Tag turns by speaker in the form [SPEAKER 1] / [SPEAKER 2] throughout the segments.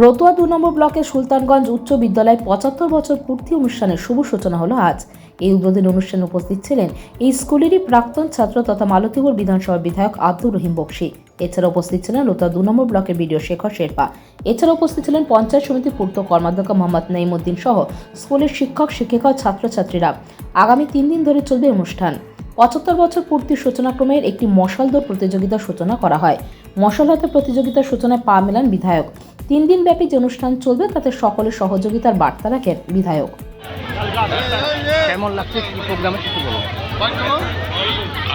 [SPEAKER 1] রতুয়া ২ নম্বর ব্লকের সুলতানগঞ্জ উচ্চ বিদ্যালয় ৭৫ বছর পূর্তি অনুষ্ঠানের শুভ সূচনা হলো আজ। এই উদ্বোধনী অনুষ্ঠানে উপস্থিত ছিলেন এই স্কুলেরই প্রাক্তন ছাত্র তথা মালতীপুর বিধানসভার বিধায়ক আব্দুর রহিম বক্সী। এছাড়া উপস্থিত ছিলেন রতুয়া ২ নম্বর ব্লকের বিডিও শেখর শেরপা। এছাড়া উপস্থিত ছিলেন পঞ্চায়েত সমিতি পূর্ত কর্মাধ্যক্ষ মোহাম্মদ নাইমুদ্দিন সহ স্কুলের শিক্ষক শিক্ষিকা ও ছাত্রছাত্রীরা। আগামী ৩ দিন ধরে চলবে অনুষ্ঠান। ৭৫ বছর পূর্তির সূচনাক্রমের একটি মশাল দৌড় প্রতিযোগিতার সূচনা করা হয়। মশাল হাতে প্রতিযোগিতার সূচনায় পা মেলান বিধায়ক। ৩ দিন ব্যাপী যে অনুষ্ঠান চলবে তাতে সকলের সহযোগিতার বার্তা রাখেন বিধায়ক।
[SPEAKER 2] কেমন লাগছে কি প্রোগ্রামে কিছু বলুন।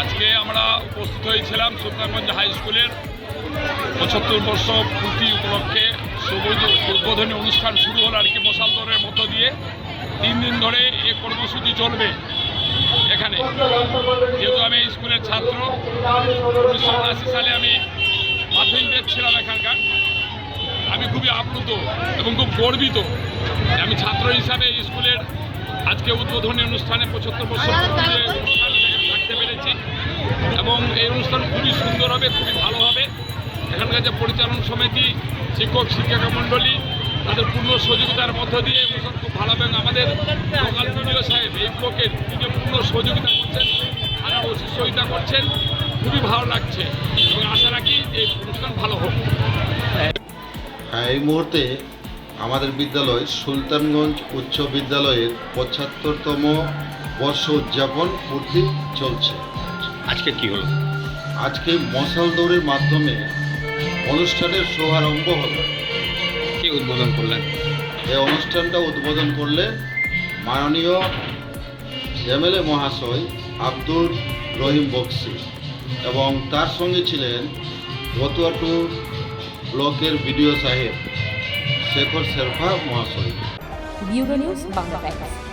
[SPEAKER 3] আজকে আমরা উপস্থিত হয়েছিলাম সুলতানগঞ্জ হাই স্কুলের ৭৫ বর্ষ পূর্তি উপলক্ষে উদ্বোধনী অনুষ্ঠান শুরু হল আর কি মশাল দৌড়ের মধ্য দিয়ে। ৩ দিন ধরে এই কর্মসূচি চলবে এখানে। যেহেতু আমি এই স্কুলের ছাত্র, ১৯৭৯ সালে আমি মাধ্যমিক ছিলাম এখানকার, আমি খুবই আপ্লুত এবং খুব গর্বিত আমি ছাত্র হিসাবে এই স্কুলের আজকে উদ্বোধনী অনুষ্ঠানে ৭৫ বছর থাকতে পেরেছি এবং এই অনুষ্ঠান খুবই সুন্দর হবে, খুবই ভালো হবে। এখানকার যে পরিচালন সমিতি, শিক্ষক শিক্ষিকা মণ্ডলী, তাদের পূর্ণ সহযোগিতার মধ্য দিয়ে অনুষ্ঠান খুব ভালো হবে। আমাদের লোকাল বিডিও সাহেব এই ব্লকের তিনি পূর্ণ সহযোগিতা করছেন, থানার ওসি সহযোগিতা করছেন, খুবই ভালো লাগছে এবং আশা রাখি এই অনুষ্ঠান ভালো হোক।
[SPEAKER 4] হ্যাঁ, এই মুহূর্তে আমাদের বিদ্যালয় সুলতানগঞ্জ উচ্চ বিদ্যালয়ের ৭৫তম বর্ষ উদযাপন পূর্তি চলছে।
[SPEAKER 2] আজকে কি হলো?
[SPEAKER 4] আজকে মশাল দৌড়ের মাধ্যমে অনুষ্ঠানের শুভারম্ভ হলো।
[SPEAKER 2] কি উদ্বোধন করলেন?
[SPEAKER 4] এই অনুষ্ঠানটা উদ্বোধন করলেন মাননীয় এমএলএ মহাশয় আব্দুর রহিম বক্সী এবং তার সঙ্গে ছিলেন রতুয়া ২ ব্লকের বিডিও সাহেব শেখর শেরপা মহাশয়।
[SPEAKER 1] Bureau news Bangla Times.